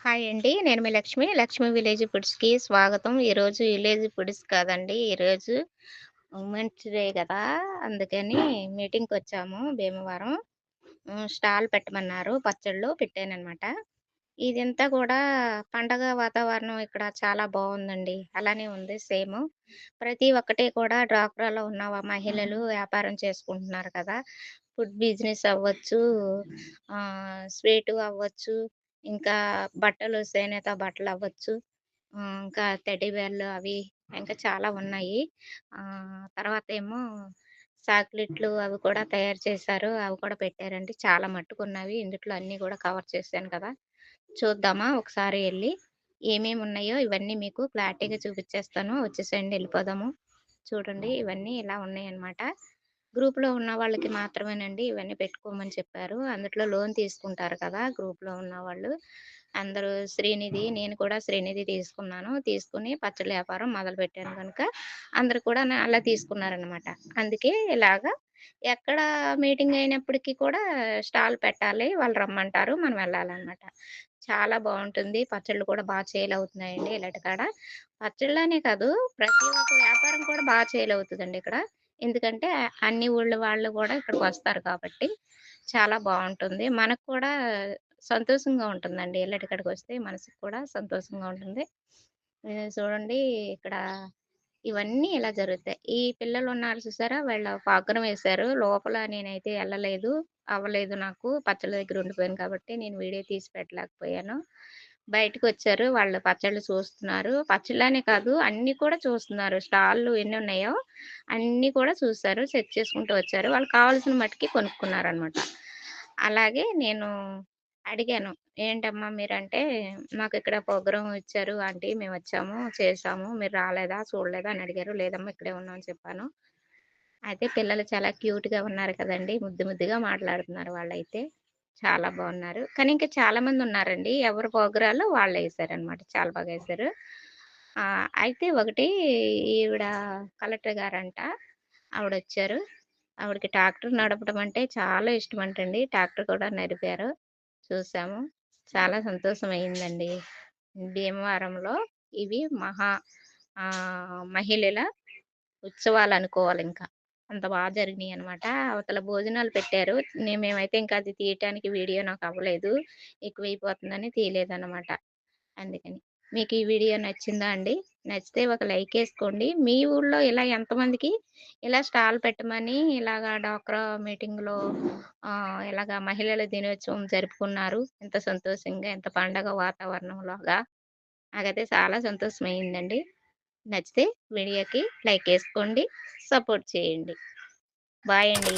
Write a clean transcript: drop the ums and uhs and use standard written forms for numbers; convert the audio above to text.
Hi అండి. నేను మీ Lakshmi. Lakshmi village ఫుడ్స్‌కి స్వాగతం. ఈరోజు విలేజ్ ఫుడ్స్ కాదండి. ఈరోజు ఉమెన్స్ డే గదా! అందుకని మీటింగ్‌కొచ్చాము భీమవరం. స్టాల్ పెట్టమన్నారు. పచ్చళ్ళు పెట్టాననమాట. ఇదంతా కూడా పండగ వాతావరణం ఇక్కడ చాలా బావుందండి. అలానే ఉంది సేము. ప్రతి ఒక్కటి కూడా డ్వాక్రాలో ఉన్న మహిళలు వ్యాపారం చేసుకుంటున్నారు కదా! ఫుడ్ బిజినెస్ అవ్వచ్చు, స్వీటు అవ్వచ్చు, ఇంకా బట్టలు చేనేత బట్టలవ్వచ్చు, ఇంకా టెడ్డీ బేర్లు అవి ఇంకా చాలా ఉన్నాయి. తర్వాతేమో చాక్లెట్లు అవి కూడా తయారు చేశారు. అవి కూడా పెట్టారండి. చాలా మట్టుకున్నవి. ఇందుట్లో అన్నీ గూడా కవర్ చేశాను కదా! చూద్దామా ఒకసారి ఎళ్లి? ఏమేమున్నాయో ఇవన్నీ మీకు క్లారిటీగా చూపిచ్చేస్తాను. వచ్చేసేయండి ఎళ్ళిపోదాము. చూడండి ఇవన్నీ ఇలా ఉన్నాయన్నమాట. గ్రూప్‌లో ఉన్న వాళ్ళకి మాత్రమేనండి ఇవన్నీ పెట్టుకోమని చెప్పారు. అందుట్లో లోన్ తీసుకుంటారు కదా! గ్రూప్‌లో ఉన్నవాళ్ళు. అందరూ శ్రీనిధి నేను కూడా శ్రీనిధి తీసుకున్నాను. తీసుకొని పచ్చళ్ళ వ్యాపారం మొదలుపెట్టాను గనుక అందరూ కూడా అలా తీసుకున్నారనమాట. అందుకే ఇలాగా ఎక్కడ మీటింగ్ అయినప్పటికి కూడా స్టాల్ పెట్టాలి. వాళ్ళు రమ్మంటారు. మనం వెళ్ళాలనమాట. చాలా బావుంటుంది. పచ్చళ్ళు కూడా సేల్ అవుతున్నాయండి ఇలాంటి కాడ. పచ్చళ్ళనే కాదు ప్రతి ఒక్క వ్యాపారం కూడా సేల్ అవుతదండి ఇక్కడ. ఎందుకంటే అన్ని ఊళ్ళ వాళ్ళు గూడా ఇక్కడికొస్తారు కాబట్టి చాలా బావుంటుంది. మనకు కూడా సంతోషంగా ఉంటుందండి. ఇళ్ళటికాడికొస్తే మనసుకి కూడా సంతోషంగా ఉంటుంది. చూడండి ఇక్కడ ఇవన్నీ ఇలా జరుగుతాయి. ఈ పిల్లలున్నారు చూసారా? వీళ్ళు పాగ్రం వేశారు. లోపల నేనైతే ఎళ్ళలేదు. అవ్వలేదు నాకు. పచ్చళ్ళ దగ్గర ఉండిపోయాను కాబట్టి నేను వీడియో తీసి పెట్టలేకపోయాను. బయటకొచ్చారు. వాళ్ళు పచ్చళ్ళు చూస్తున్నారు. పచ్చళ్ళనే కాదు అన్నీ కూడా చూస్తున్నారు. స్టాల్లు ఎన్నున్నాయో అన్నీ కూడా చూసారు. చెక్ చేసుకుంటూ వచ్చారు. వాళ్ళకి కావాల్సిన మట్టుకి కొనుక్కున్నారనమాట. అలాగే నేను అడిగాను. "ఏంటమ్మా మీరంటే, మాకిక్కడ ప్రోగ్రామ్ ఇచ్చారు ఆంటీ మేమొచ్చాము, చేశాము. మీరు రాలేదా? చూడలేదా?" అని అడిగారు. "లేదమ్మా ఇక్కడే ఉన్నాం" అని చెప్పాను. అయితే పిల్లలు చాలా క్యూట్‌గా ఉన్నారు కదండీ! ముద్దు ముద్దుగా మాట్లాడుతున్నారు వాళ్ళైతే. చాలా బావున్నారు. కానీ ఇంకా చాలా మందున్నారండి. ఎవరి ప్రోగ్రాలు వాళ్ళేశారనమాట. చాలా బాగా ఏశారు. అయితే ఒకటి ఈవిడ కలెక్టర్ గారంట. ఆవిడొచ్చారు. ఆవిడకి ట్రాక్టర్ నడపడం అంటే చాలా ఇష్టమంటండి. ట్రాక్టర్ కూడా నడిపారు. చూసాము. చాలా సంతోషమయిందండి. భీమవరంలో ఇవి మహిళల ఉత్సవాలనుకోవాలింక. అంత జరిగినియనమాట. అవతల భోజనాలు పెట్టారు. మేమైతే ఇంకా అది తీయటానికి వీడియో నాకవ్వలేదు. ఎక్కువైపోతుందని తీయలేదనమాట. అందుకని. మీకు ఈ వీడియో నచ్చిందా అండి? నచ్చితే ఒక లైకేసుకోండి. మీ ఊళ్ళో ఇలా ఎంతమందికి ఇలా స్టాల్ పెట్టమని ఇలాగా డ్వాక్రా మీటింగ్‌లో ఇలాగ మహిళల దినోత్సవం జరుపుకున్నారు. ఎంత సంతోషంగా, ఎంత పండగ వాతావరణంలాగా. నాకైతే చాలా సంతోషమయిందండి. నచ్చితే వీడియోకి లైకేసుకోండి. సపోర్ట్ చేయండి. బాయ్ అండి.